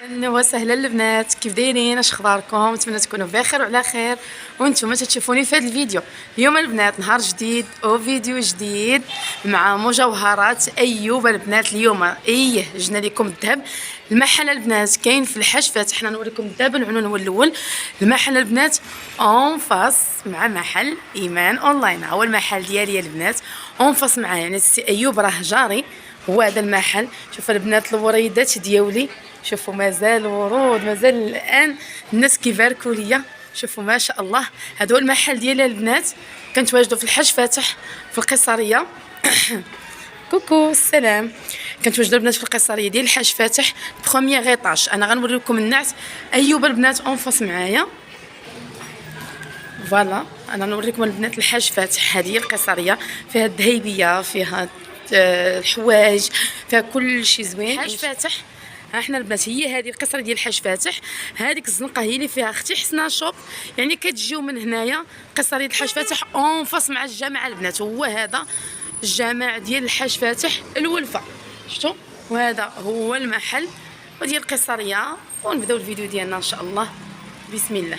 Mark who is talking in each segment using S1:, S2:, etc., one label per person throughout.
S1: وسهلا البنات، كيف دايرين؟ اش اخباركم؟ نتمنى تكونوا بخير وعلى خير وانتم تشوفوني في هذا الفيديو. اليوم البنات نهار جديد وفيديو جديد مع مجوهرات ايوب البنات. اليوم جبنا لكم الذهب. المحل البنات كاين في الحاج فاتح. حنا نوريكم الذهب. العنوان هو الاول. المحل البنات اون فاس مع محل ايمان اونلاين. هو المحل ديالي البنات اون فاس معاه، يعني السي ايوب راه جاري. هو هذا المحل. شوفوا البنات الوريدات ديالي، شوفوا مازال ورود، مازال الان الناس كيباركوا ليا. شوفوا ما شاء الله. هذا هو المحل ديالي البنات. كنتواجدوا في الحاج فاتح في القيصريه. كوكو السلام. كنتواجدوا البنات في القيصريه ديال الحاج فاتح بروميير ايطاج. انا غنوري لكم النعت ايوب البنات اونفاس معايا. فوالا انا نوريكم البنات الحاج فاتح. هذه القيصريه فيها الذهيبيه، فيها الحوايج، فيها كل شيء زوين. حاج فاتح. ها احنا البنات هي هذه القصر ديال الحاج فاتح. هذيك الزنقه هي اللي فيها اختي حسنه شوب. يعني كتجيو من هنايا قصريه الحاج فاتح اون فاس مع الجامع البنات. هو هذا الجامع ديال الحاج فاتح الولفه، شفتوا؟ وهذا هو المحل وديال القصريه. ونبداو الفيديو ديالنا ان شاء الله. بسم الله.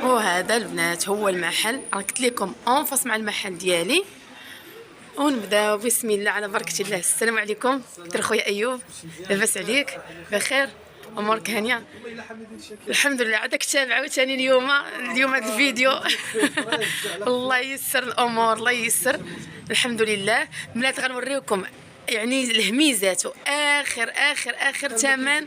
S1: وهذا البنات هو المحل. انا قلت لكم اون فاس مع المحل ديالي. ونبداو بسم الله على بركه الله. السلام عليكم دكتور خويا ايوب، لاباس عليك؟ بخير؟ امورك هانيه؟ الحمد لله. عندك تابع عاوتاني اليوم هذا الفيديو. الله ييسر الامور، الله ييسر. الحمد لله. بنات غنوريكم يعني الهميزات واخر اخر اخر ثمن.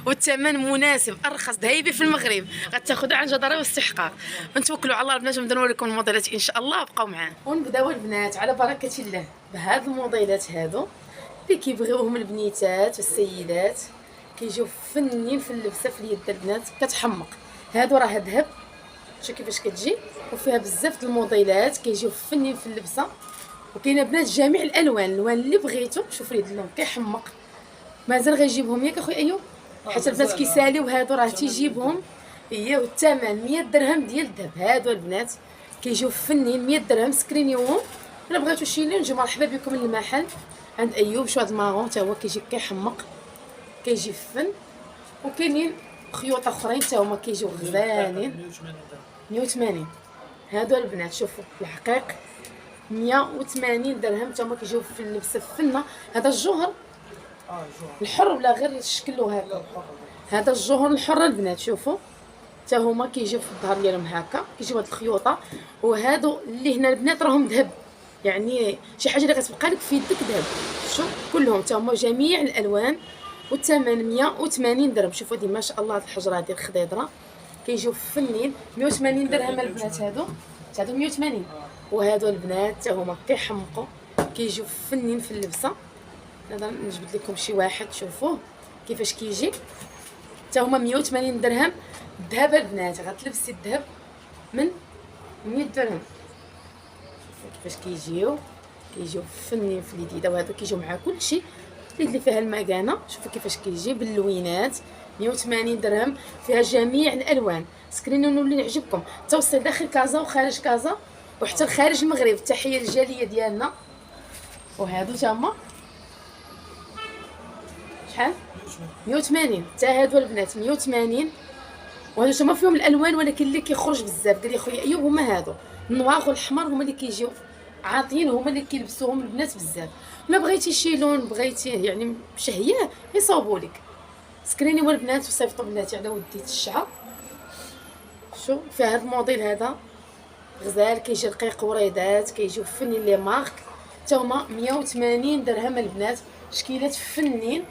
S1: والثمن مناسب، ارخص ذهيبي في المغرب غتاخذها عن جداره واستحقاق. نتوكلوا على الله البنات ونبداو نوريكم الموديلات ان شاء الله. بقاو معانا ونبداو البنات على بركه الله بهاد الموديلات هادو اللي كيبغيوهم البنيتات والسيدات. كيجيو فنين في اللبسه في اليد البنات كتحمق. هادو راه ذهب، شوف كيفاش كتجي وفيها بزاف د الموديلات كيجيو فنين في اللبسه. وكاينه بنات جميع الالوان اللي بغيتو. شوفوا لي اللون كيحمق. مازال غيجيبهم ياك اخويا ايوب؟ حيت البنات كيساليو هادو راه تيجيبهم. هي والثمن 100 درهم ديال الذهب. هادو البنات كيجيو فنين 100 درهم. سكرينيوهم الا بغيتو شي لون. نجيو مرحبا بكم للمحل عند ايوب. شو هاد المارون حتى هو كيجي كيحمق، كيجي فن. وكاينين خيوط اخرين حتى هما كيجيو غزالين. 180 هادو البنات. شوفوا الحقيق 180 درهم حتى هما كيجيو في اللبسه فنه. هذا الجوهر الحر ولا غير شكلو هكا؟ هذا الجوهر الحر البنات. شوفوا حتى هما كيجيو في الظهر ديالهم هكا، كيجيو هاد الخيوطه. وهادو اللي هنا البنات راهم ذهب، يعني شي حاجه اللي غتبقى لك في يدك ذهب. شوف كلهم حتى هما جميع الالوان. والثمن 180 درهم. شوفوا هذه ما شاء الله. هاد الحجره ديال الخضيضره كيجيو فنين 180 درهم البنات. هادو 180. وهادو البنات حتى هما كيحمقوا، كيجيو فنين في اللبسه. هذا نجبد لكم شي واحد شوفوه كيفاش كيجي. حتى هما 180 درهم. الذهب البنات غتلبسي الذهب من 100 درهم. شوفوا كيفاش كيجيو فنين في اليد. وهادو كيجيو مع كلشي. اليد اللي فيها المكانه شوفوا كيفاش كيجي باللوينات. 180 درهم فيها جميع الالوان. سكرينوا اللي يعجبكم. توصل داخل كازا وخارج كازا وحتى خارج المغرب. تحيه للجاليه ديالنا. وهادو تما شحال؟ 180 حتى هادو البنات 180. وهادو تما فيهم الالوان ولكن اللي كيخرج بزاف قال لي خويا ايوب هما هادو النواغ والحمر هما اللي كيجيو عاطين، هما اللي كيلبسوهم البنات بزاف. ما بغيتي شي لون بغيتيه يعني شهيه يصاوبوا لك. سكريني والبنات وصيفطوا بناتي على وديت الشعر. شو فيها هاد الموديل هذا غزال كيجي رقيق وريدات كيجيو فنين لي مارك. حتى هما 180 درهم البنات. شكيلات فنين.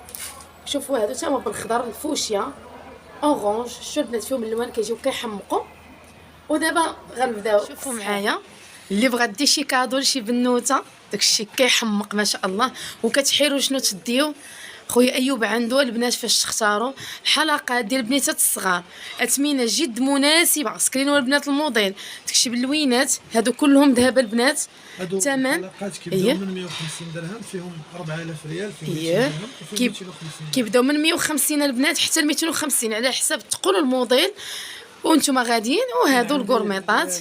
S1: شوفوا هادو حتى هما بالخضر الفوشيا اورانج. شو البنات فيهم الالوان كيجيو كيحمقوا. ودابا غنبداو. شوفوا معايا اللي بغات دير شي كادو لشي بنوته داكشي كيحمق ما شاء الله. وكتحيروا شنو تديو. خويا ايوب عنده البنات فاش تختاروا الحلقات ديال البنيتات الصغار اثمنه جد مناسبه. سكرينوا البنات الموديل داكشي باللوينات. هادو كلهم ذهب البنات.
S2: هادو الحلقات كيبداو من 150 درهم فيهم 4000 ريال فيهم 200 درهم وفيهم 250
S1: كيبداو من 150 البنات حتى ل 250 على حسب تقولوا الموديل وانتم غاديين. وهادو الكورميطات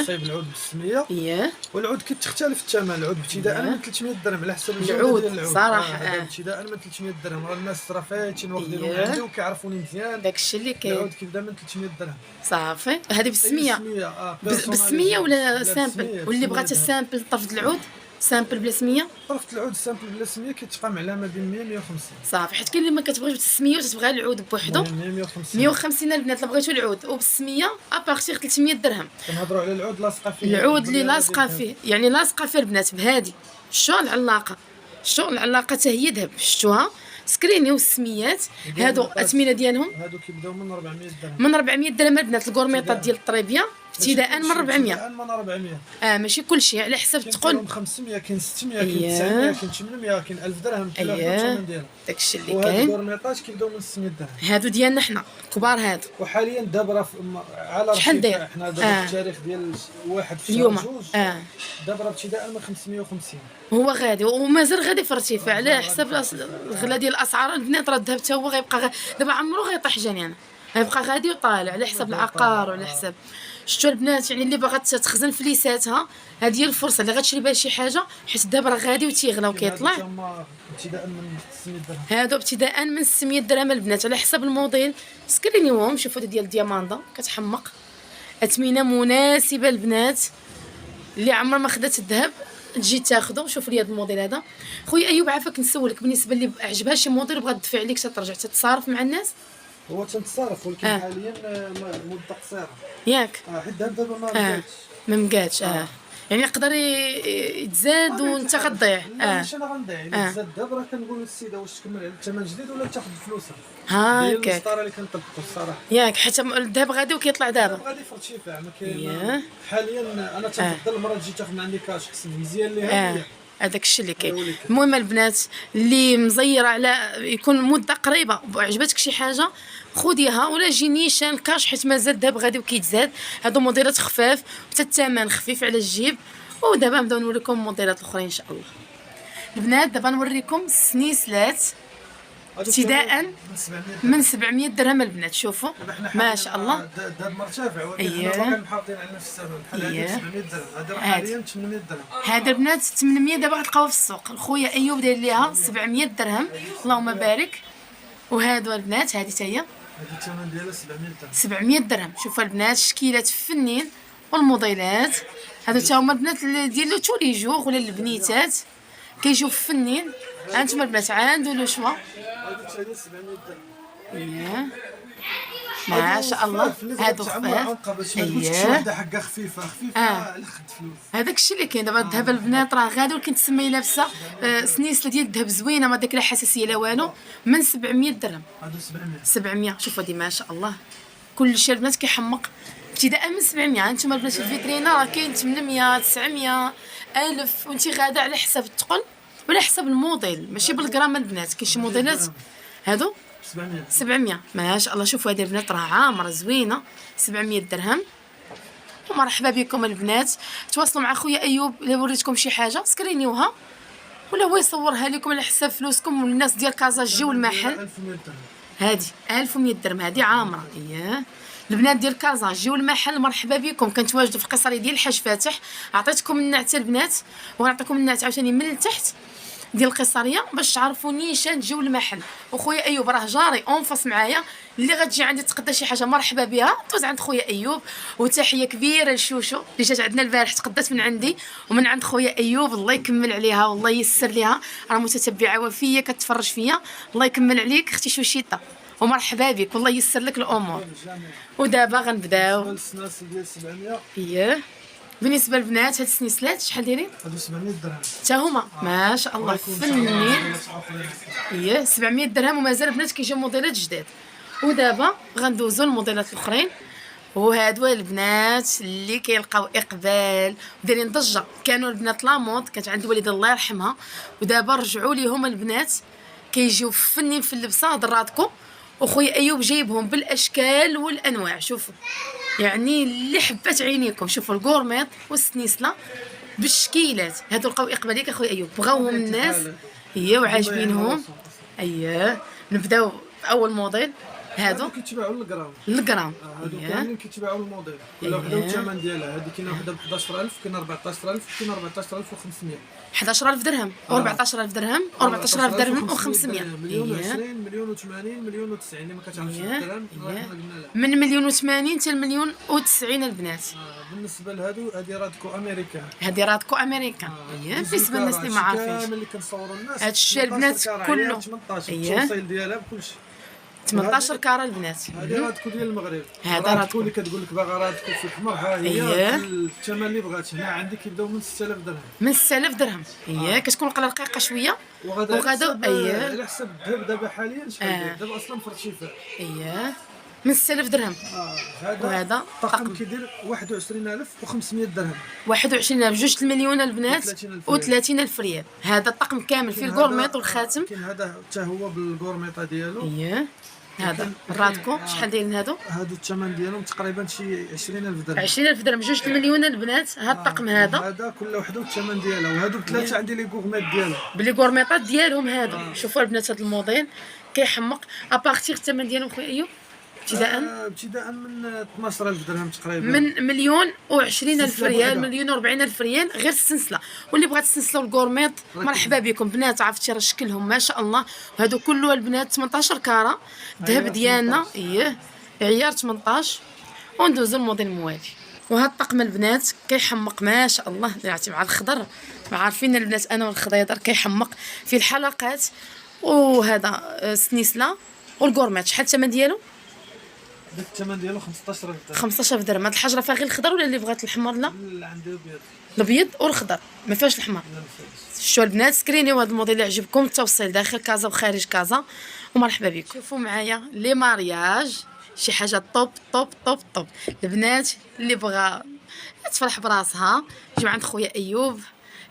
S2: صايب العود بالسميه. والعود كتختلف الثمن. العود ابتداء من 300 درهم على حسب
S1: العود
S2: ديال العود
S1: صراحه.
S2: ابتداء من 300 درهم. راه الناس راه فايتين واخدينهم عندي وكيعرفوني مزيان.
S1: داكشي اللي كاين.
S2: العود كيبدا من 300 درهم
S1: صافي. هذه بالسميه. بالسميه ولا سامبل؟ واللي بغات السامبل طرف العود سامبل بلا سميه.
S2: طرف العود سامبل بلا سميه كيتقام على ما بين 100 150.
S1: صافي. حيت كاين اللي ما كتبغيش بالسميه وتتبغي العود بوحدو. 150 البنات اللي بغيتو العود وبالسميه ابارتيغ 300 درهم.
S2: كنهضروا على العود لاصقه فيه.
S1: العود اللي لاصقه فيه يعني لاصقه فيه البنات بهادي. شتو العلاقه؟ شتو العلاقه حتى هي ذهب. شتوها سكرينيو السميات هادو الاثمنه ديالهم.
S2: هادو كيبداو من 400 درهم.
S1: من 400 درهم البنات. الكورميطات ديال الطريبيه ابتداء من 400.
S2: من 400.
S1: ماشي كلشي على حسب الثقل.
S2: 500 كاين 600 كاين 900 كاين 800 كاين 1000 درهم. كل الثمن ديالها.
S1: داكشي اللي
S2: كاين.
S1: كاين.
S2: الكورميطات كيبداو من 600 درهم.
S1: هادو ديالنا حنا كبار هادو.
S2: وحاليا دابا راه على
S1: شحال داير
S2: حنا دابا التاريخ ديال 1 في
S1: اليوم.
S2: جوج. دابا راه ابتداء من 550.
S1: هو غادي ومازال غادي في ارتفاع على حسب الغلا ديال الاسعار. البنات راه الذهب حتى هو غيبقى دابا عمرو غيطيح جنينه. غيبقى غادي وطالع على حسب العقار وعلى حسب. شفتوا البنات يعني اللي باغات تخزن فليساتها هذه هي الفرصه اللي غتشري بها شي حاجه حيت دابا راه غادي وتيغلى وكيطلع.
S2: ابتداء من 600 درهم.
S1: هادو ابتداء من 600 درهم البنات على حسب الموديل. سكرينيوهم. شوفوا ديال دياماندا كتحمق. اثمنه مناسبه البنات اللي عمر ما خدات الذهب تجي تاخذو. شوفوا لي هذا الموديل هذا. خويا ايوب عافاك نسولك بالنسبه اللي عجبها شي موديل وبغات تدفع عليك ترجع تتصارف مع الناس.
S2: هو تنتصرف ولكن حاليا مده قصيره
S1: ياك.
S2: حيت دابا ما بقاتش.
S1: ما مقاتش. يعني يقدر يتزاد وانت غتضيع.
S2: ماشي انا غنضيع. الا تزاد دابا راه كنقول للسيده واش تكمل على الثمن جديد ولا تاخذ فلوسها.
S1: هاكاك.
S2: هي السطاره اللي كنطبقوا الصراحه.
S1: ياك حيت الذهب غادي وكيطلع دابا.
S2: غادي في ارتفاع ما كاين. حاليا انا تنفضل المره تجي تاخذ من عندي كاش حسن مزيان ليها.
S1: هذاك الشيء اللي كاين. المهم البنات اللي مزيره على يكون مده قريبه وعجبتك شي حاجه خذيها ولا جي نيشان كاش حيت مازال الذهب غادي وكيتزاد. هادو موديلات خفاف حتى الثمن خفيف على الجيب. ودابا نبداو نوريكم الموديلات الاخرين ان شاء الله. البنات دابا نوريكم السنيسلات ابتداء من 700 درهم البنات. شوفوا ما شاء الله.
S2: الذهب مرتفع ولكن باقي محافظين على نفس الثمن. بحال هذه 700 درهم. هذا حاليا 800 درهم.
S1: هذا البنات 800 دابا غتلقاوها في السوق. خويا ايوب داير ليها 700 درهم اللهم بارك. وهادو البنات هذه حتى هي
S2: هذه الثمن ديالها 700 درهم.
S1: 700 درهم. شوفوا البنات شكيلات فنين والموديلات هادو حتى هما البنات اللي ديالو تولي جوغ ولا البنيتات كيجيو فنين. هانتوما البنات عندو لو شوا.
S2: هذه 700 درهم.
S1: ما شاء الله. هادو خفاف.
S2: شي وحده حقها خفيفه على خد فلوس.
S1: هذاك الشيء اللي كاين دابا. الذهب البنات راه غادي ولكن تسمي لابسه سنيسله ديال الذهب زوينه ما داك لا حساسيه لا والو من 700 درهم.
S2: هادو
S1: 700. شوفوا هذه ما شاء الله كل شيء البنات كيحمق ابتداء من 700. انتم البنات في الفيترينا راه كاين 800 900 1000 وانت غاده على حسب الثقل وعلى حسب الموديل ماشي بالغرام البنات. كاين شي موديلات هادو 700 ما شاء الله. شوفوا هذه البنات راه عامره زوينه 700 درهم. ومرحبا بكم البنات. تواصلوا مع خويا ايوب الا وريتكم شي حاجه سكرينيوها ولا هو يصورها لكم على حساب فلوسكم. والناس ديال كازا جيو المحل. هذه 1100 درهم هذه عامره. البنات ديال كازا جيو المحل مرحبا بكم. كنتواجدوا في القصريه ديال الحاج فاتح. عطيتكم النعت البنات وغنعطيكم النعت عاوتاني من التحت ديال القصريه باش تعرفوا نيشان تجيو المحل. وخويا ايوب راه جاري اونفاس معايا. اللي غتجي عندي تقدى شي حاجه مرحبا بها دوز عند خويا ايوب. وتحيه كبيره لشوشو اللي جات عندنا البارح تقدات من عندي ومن عند خويا ايوب. الله يكمل عليها والله ييسر ليها. راه متتبعه وفيه كتفرج فيا. الله يكمل عليك اختي شوشيطه ومرحبا بك والله ييسر لك الامور. ودابا غنبداو
S2: السناسل ديال 700.
S1: بالنسبه للبنات هاد السنيسلات شحال دايرين؟
S2: هادو 700 درهم
S1: حتى هما ما شاء الله فنين. 700 درهم ومازال البنات كيجيو موديلات جداد. ودابا غندوزو الموديلات الاخرين. وهادو البنات اللي كيلقاو اقبال ودايرين ضجه. كانوا البنات لامود كانت عند الوالده الله يرحمها ودابا رجعوا ليهم البنات كيجيو فنين في اللبسه. ضراتكم وخويا ايوب جايبهم بالاشكال والانواع. شوفوا يعني اللي حبات عينيكم. شوفوا الكورميط والسنيسله بالشكيلات هادو لقاو اقبال ياك اخويا ايوب بغاوهم الناس وعاجبينهم. نبداو باول موديل. هادو
S2: كيتباعوا للغرام.
S1: الغرام.
S2: هادو كاملين كيتباعوا الموديل، كل وحده والثمن ديالها. هذه كاينه وحده ب 11000، كاينه 14000، كاينه 14500.
S1: 11000 درهم و14000 درهم و14000 درهم و500.
S2: مليون و20، مليون و80، مليون و90. اللي ما كتعرفش الدرهم
S1: من مليون و80 حتى المليون و90 البنات.
S2: بالنسبه لهادو هذه رادكو امريكان.
S1: هذه رادكو امريكان. بالنسبه للناس اللي ما عارفينش
S2: كامل اللي كنصوروا الناس
S1: هاد الشيء البنات كله
S2: 18 التوصيل ديالها بكلشي
S1: 18 كاره البنات.
S2: هذه رادكو ديال المغرب.
S1: هذا
S2: رادكو اللي كتقول لك باغا رادكو في الحمر، ها هي الثمن اللي بغات. هنا عندك كيبداو من 6000 درهم.
S1: من 6000 درهم. كتكون رقيقه شويه. وغادو
S2: على حسب الذهب دابا حاليا شحال دابا اصلا فرد شفاء.
S1: من 6000 درهم. وهذا
S2: الطقم كيدير 21500 درهم.
S1: 21000 جوج المليون البنات و30000 ريال. هذا الطقم كامل فيه الكورميط والخاتم.
S2: كاين هذا حتى هو بالكورميطه ديالو.
S1: هذا الرادكو شحال دايرين هادو
S2: الثمن ديالهم تقريبا شي 20000 درهم.
S1: 20000 درهم جوج المليون البنات. هذا الطقم هذا
S2: كل وحده والثمن ديالها. وهادو بثلاثه عندي لي غورميط ديالهم
S1: بلي غورميطات ديالهم هادو. شوفوا البنات هذا الموديل كيحمق. ابارتيغ الثمن ديالهم خويا ايوب
S2: ابتداء من 12000 درهم تقريبا.
S1: من مليون و20000 ريال، مليون و40000 ريال غير السلسله. واللي بغات السلسله والكورميط مرحبا بكم بنات. عرفتي راه شكلهم ما شاء الله. وهادو كله البنات 18 كاره الذهب ديالنا. عيار 18. وندوزو الموديل الموالي. وهذا الطقم البنات كيحمق ما شاء الله. عرفتي مع الخضر، ما عارفين البنات انا والخضيضر كيحمق في الحلقات. وهذا السنيسله والكورميط شحال الثمن ديالو؟
S2: داك الثمن ديالو 15000 درهم.
S1: 15000 درهم. هاد الحجره فيها غير الخضر ولا اللي بغات الحمر؟ لا
S2: عندي الابيض.
S1: الابيض والخضر ما فيهاش الحمر. شوفوا البنات سكرينيو هذا الموديل اللي عجبكم. التوصيل داخل كازا وخارج كازا. ومرحبا بكم. شوفوا معايا لي مارياج شي حاجه طوب طوب طوب طوب. البنات اللي بغا تفرح براسها جي عند خويا ايوب.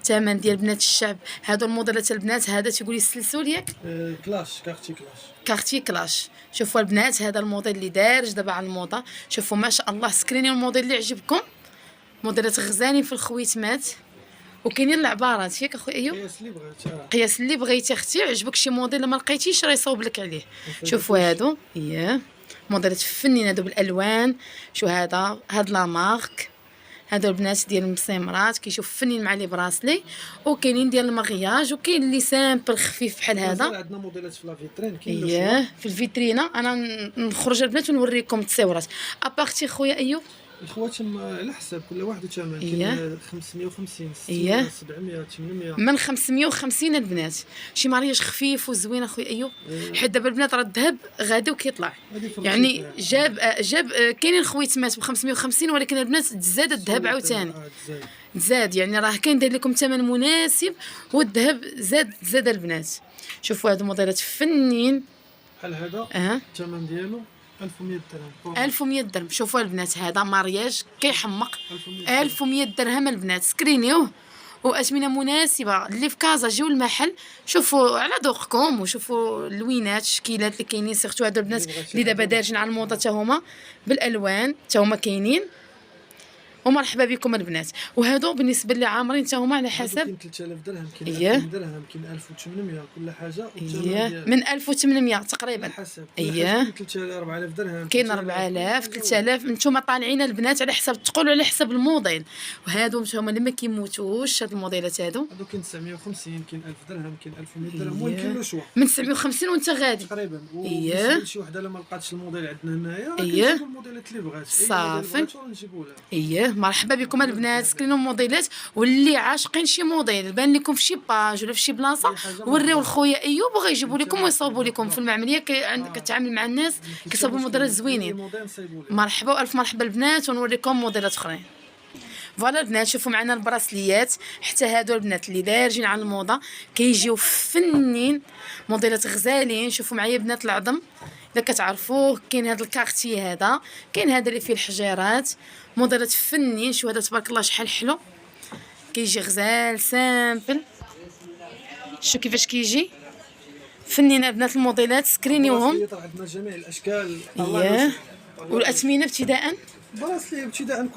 S1: ثمن ديال بنات الشعب. هادو الموديلات البنات. هذا تيقول لي السلسول ياك
S2: كلاش
S1: كارتي كلاش. شوفوا البنات هذا الموديل اللي دارج دابا على الموضه. شوفوا ما شاء الله سكرينيو الموديل اللي عجبكم. موديلات غزالين في الخويتمات. وكاينين العبارات ياك اخويا ايوب. قياس اللي بغيتي اختي. عجبك شي موديل ما لقيتيش راه يصاوب لك عليه. شوفوا هادو موديلات فنين هادو بالالوان. شو هذا لا مارك. هادو البنات ديال المسيمرات كيشوف فنين مع لي براسلي. وكاينين ديال المغياج وكاين اللي سامبل خفيف بحال هذا.
S2: عندنا موديلات في لافيترين. كاين
S1: في الفيترينا. انا نخرج البنات ونوريكم التصاورات. ابارتي خويا ايوب
S2: الخواتم على حسب كل واحد وثمن. كاين 550 600 700 800.
S1: من 550 البنات. شي مارياج خفيف وزوين اخويا ايوب. حيت دابا البنات راه الذهب غادي وكيطلع. يعني جاب كاينين خويتمات ب 550 ولكن البنات تزاد الذهب عاوتاني. زاد يعني راه كاين داير لكم ثمن مناسب والذهب زاد البنات. شوفوا هادو موديلات فنين
S2: بحال هذا. الثمن ديالو 1100 درهم. 1100
S1: درهم. شوفوا البنات هذا مارياج كيحمق. 1100 درهم البنات. سكرينيوه واثمنه مناسبه. اللي في كازا جيو المحل شوفوا على ذوقكم وشوفوا اللوينات الشكيلات اللي كاينين. سيرتو هادو البنات اللي دابا دارجين على الموضه حتى هما بالالوان حتى هما كاينين. ومرحبا بكم البنات. وهادو بالنسبه اللي عامرين حتى هما على حسب.
S2: كاين 3000 درهم، كاين 2000 درهم، كاين 1800 كل حاجه.
S1: من 1800 تقريبا.
S2: على حسب. كاين 4000 درهم،
S1: كاين 4000 3000. نتوما طالعين البنات على حسب تقولوا على حسب الموديل. وهادو هما اللي ما كيموتوش. هاد الموديلات هادو
S2: كاين 950 كاين 1000 درهم كاين 1100 درهم. المهم كاين له شوا
S1: من 750 وانت غادي
S2: تقريبا. شي وحده لما لقاتش الموديل عندنا هنايا كنجيبوا الموديلات اللي بغات.
S1: صافي
S2: نجيبوا لها.
S1: مرحبا بكم البنات. سكرينو موديلات. واللي عاشقين شي موديل بان لكم في شي باج ولا في شي بلاصه وريو لخويا ايوب وغيجيبوا لكم ويصاوبوا لكم. في المعمليه كتعامل مع الناس كيصاوبوا موديلات زوينين. مرحبا والف مرحبا البنات. ونوريكم موديلات اخرين. فوالا البنات شوفوا معنا البراسليات. حتى هادو البنات اللي دارجين على الموضه كيجيو فنين. موديلات غزالين. شوفوا معايا بنات العظم الا كتعرفوه. كاين هذا الكارتي هذا. كاين هذا اللي فيه الحجيرات. موديلات فنين. شو هذا تبارك الله شحال حلو. كيجي غزال سامبل. شو كيفاش كيجي فنين البنات. الموديلات سكرينيوهم.
S2: عندنا جميع الاشكال.
S1: والاثمنه ابتداء
S2: براسلي ابتداء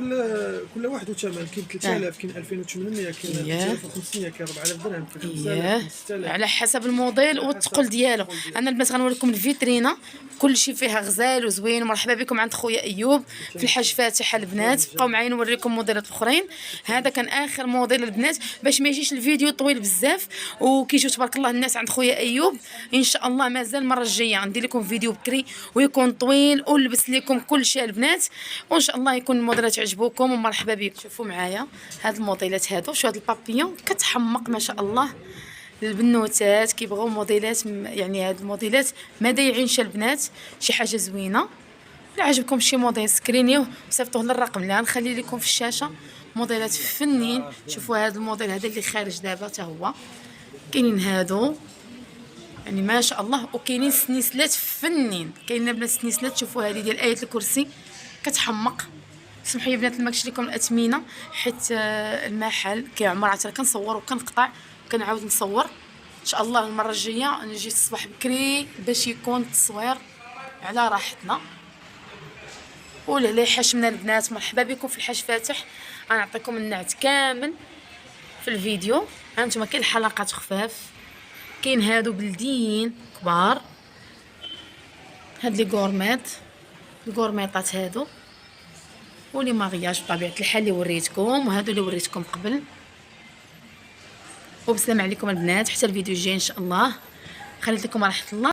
S2: كل واحد وثمن، كاين 3000 كاين 2800 كاين 3500 كاين 4000 درهم كاين 5000 6000
S1: على حسب الموديل والثقل ديالو. انا البنات غنوريكم الفيترينا كلشي فيها غزال وزوين. مرحبا بكم عند خويا ايوب في الحاج فاتح البنات. بقاو معايا نوريكم موديلات اخرين. هذا كان اخر موديل البنات باش ما يجيش الفيديو طويل بزاف وكيجيو تبارك الله الناس عند خويا ايوب. ان شاء الله مازال المره الجايه غندير لكم فيديو بكري ويكون طويل ونلبس لكم كلشي البنات، وان شاء الله يكون الموديلات عجبوكم ومرحبا بكم. شوفوا معايا هاد الموديلات هادو، شو هاد البابيون كتحمق ما شاء الله. البنوتات كيبغيو موديلات يعني هاد الموديلات ما ضايعينش البنات، شي حاجه زوينه. الا عجبكم شي موديل سكرينيوه وصيفطوه للرقم اللي غنخلي لكم في الشاشه. موديلات فنين. شوفوا هذا الموديل هذا اللي خارج دابا حتى هو، كاينين هادو يعني ما شاء الله، وكاينين سنيسلات فنين. كاينين بنات سنيسلات. شوفوا هذه ديال آية الكرسي كتحمق. سمحوا لي بنات ما كنتش لكم الاثمنه حيت المحل كيعمر، عاد كنصور وكنقطع وكنعاود نصور. ان شاء الله المره الجايه نجي الصباح بكري باش يكون التصوير على راحتنا. ولهلا حشمنا البنات. مرحبا بكم في الحاج فاتح. غنعطيكم النعت كامل في الفيديو. هانتوما كاين الحلقات خفاف، كاين هادو بلديين كبار، هاد لي غورميط الغورميطات هادو ولي مارياج بطبيعه الحال اللي وريتكم، وهادو اللي وريتكم قبل. وبسلام عليكم البنات حتى الفيديو الجاي ان شاء الله. خليت لكم راحه الله.